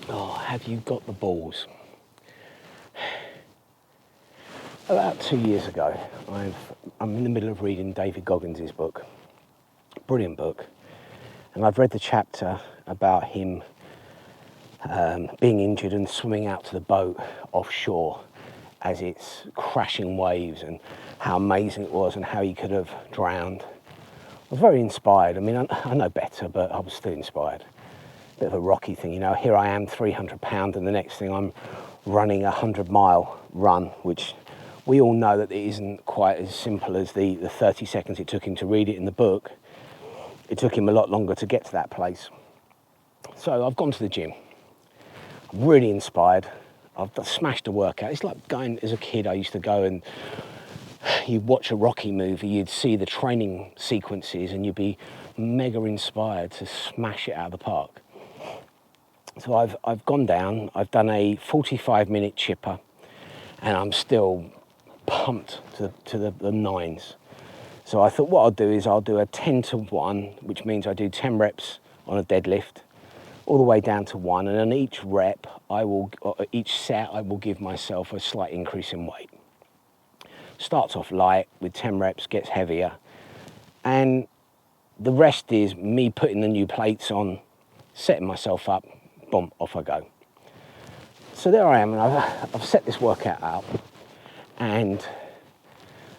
Oh, have you got the balls? About 2 years ago, I'm in the middle of reading David Goggins' book. Brilliant book. And I've read the chapter about him being injured and swimming out to the boat offshore as it's crashing waves, and how amazing it was and how he could have drowned. I was very inspired. I mean, I know better, but I was still inspired. Bit of a Rocky thing, you know. Here I am, 300 pound, and the next thing I'm running a 100-mile run, which we all know that it isn't quite as simple as the 30 seconds it took him to read it in the book. It took him a lot longer to get to that place. So I've gone to the gym. I'm really inspired. I've smashed a workout. It's like going, as a kid, I used to go and you'd watch a Rocky movie, you'd see the training sequences and you'd be mega inspired to smash it out of the park. So I've gone down, I've done a 45-minute chipper, and I'm still pumped to the nines. So I thought what I'll do is I'll do a 10-to-1, which means I do 10 reps on a deadlift, all the way down to 1, and on each rep, each set, I will give myself a slight increase in weight. Starts off light with 10 reps, gets heavier, and the rest is me putting the new plates on, setting myself up, boom, off I go. So there I am, and I've set this workout up, and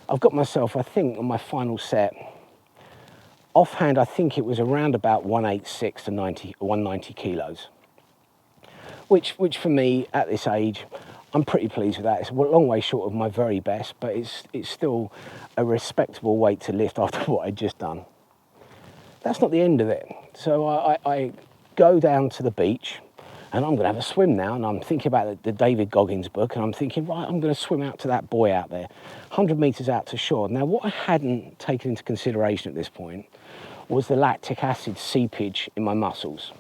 I've got myself, I think, on my final set, offhand, I think it was around about 186 to 190 kilos, which for me, at this age, I'm pretty pleased with that. It's a long way short of my very best, but it's still a respectable weight to lift after what I'd just done. That's not the end of it. So I go down to the beach, and I'm going to have a swim now, and I'm thinking about the David Goggins book, and I'm thinking, right, I'm going to swim out to that buoy out there, 100 metres out to shore. Now, what I hadn't taken into consideration at this point was the lactic acid seepage in my muscles.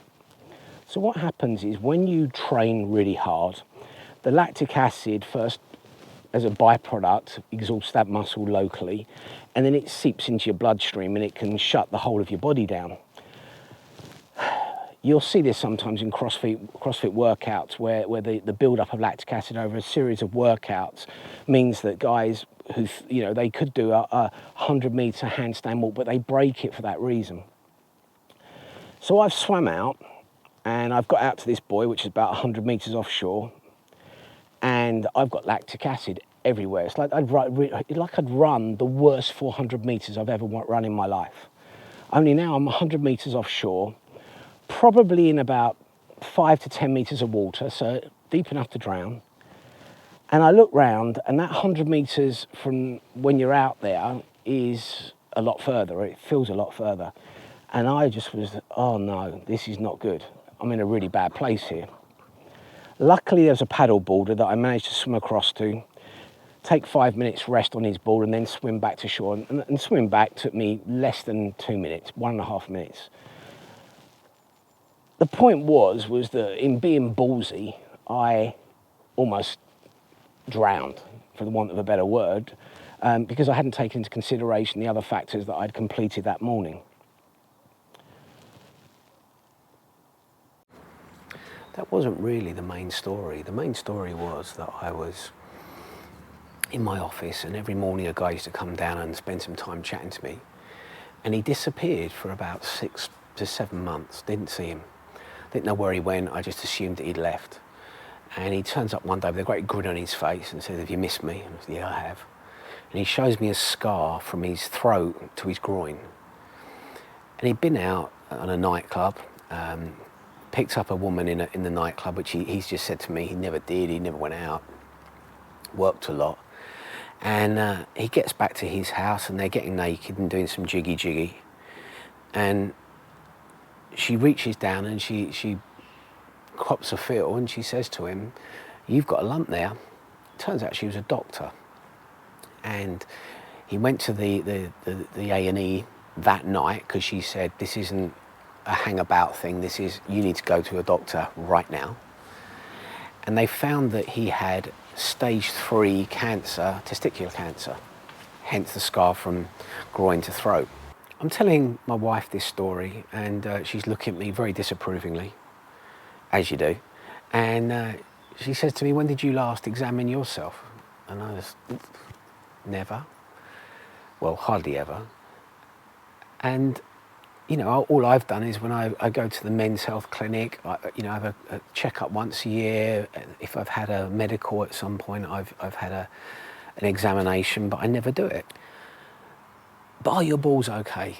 So what happens is when you train really hard, the lactic acid first, as a byproduct, exhausts that muscle locally, and then it seeps into your bloodstream and it can shut the whole of your body down. You'll see this sometimes in CrossFit workouts where the build-up of lactic acid over a series of workouts means that guys who, you know, they could do a 100-meter handstand walk, but they break it for that reason. So I've swam out, and I've got out to this buoy, which is about 100 meters offshore, and I've got lactic acid everywhere. It's like I'd run the worst 400 meters I've ever run in my life. Only now I'm 100 meters offshore, probably in about 5 to 10 meters of water, so deep enough to drown. And I look round, and that 100 meters from when you're out there is a lot further. It feels a lot further. And I just was, oh no, this is not good. I'm in a really bad place here. Luckily, there's a paddle boarder that I managed to swim across to, take 5 minutes rest on his board, and then swim back to shore. And swimming back took me less than 2 minutes, 1.5 minutes. The point was that in being ballsy, I almost drowned, for the want of a better word, because I hadn't taken into consideration the other factors that I'd completed that morning. That wasn't really the main story. The main story was that I was in my office, and every morning a guy used to come down and spend some time chatting to me, and he disappeared for about 6 to 7 months. Didn't see him. Didn't know where he went. I just assumed that he'd left. And he turns up one day with a great grin on his face and says, "Have you missed me?" And I said, "Yeah, I have." And he shows me a scar from his throat to his groin. And he'd been out on a nightclub, picked up a woman in the nightclub, which he's just said to me he never did. He never went out, worked a lot. And he gets back to his house, and they're getting naked and doing some jiggy. And she reaches down and she cops a feel, and she says to him, "You've got a lump there." Turns out she was a doctor, and he went to the A&E that night because she said, "This isn't a hang about thing, you need to go to a doctor right now." And they found that he had stage 3 cancer, testicular cancer, hence the scar from groin to throat. I'm telling my wife this story, and she's looking at me very disapprovingly, as you do. And she says to me, when did you last examine yourself? And I was, never. Well, hardly ever. And, you know, all I've done is when I go to the men's health clinic, I have a checkup once a year. If I've had a medical at some point, I've had an examination, but I never do it. But are your balls okay?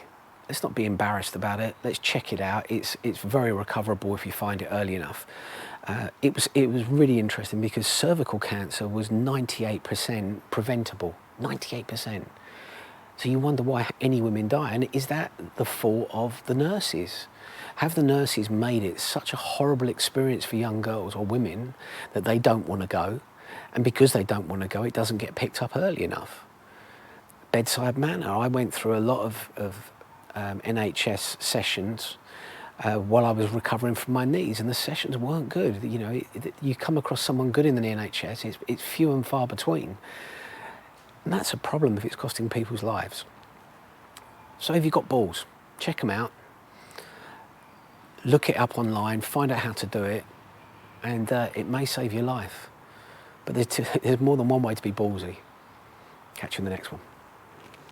Let's not be embarrassed about it. Let's check it out. It's very recoverable if you find it early enough. It was really interesting because cervical cancer was 98% preventable. 98%. So you wonder why any women die, and is that the fault of the nurses? Have the nurses made it such a horrible experience for young girls or women that they don't want to go, and because they don't want to go, it doesn't get picked up early enough? Bedside manner. I went through a lot of NHS sessions while I was recovering from my knees, and the sessions weren't good. You know, you come across someone good in the NHS, it's few and far between. And that's a problem if it's costing people's lives. So if you've got balls, check them out, look it up online, find out how to do it, and it may save your life. But there's more than one way to be ballsy. Catch you in the next one.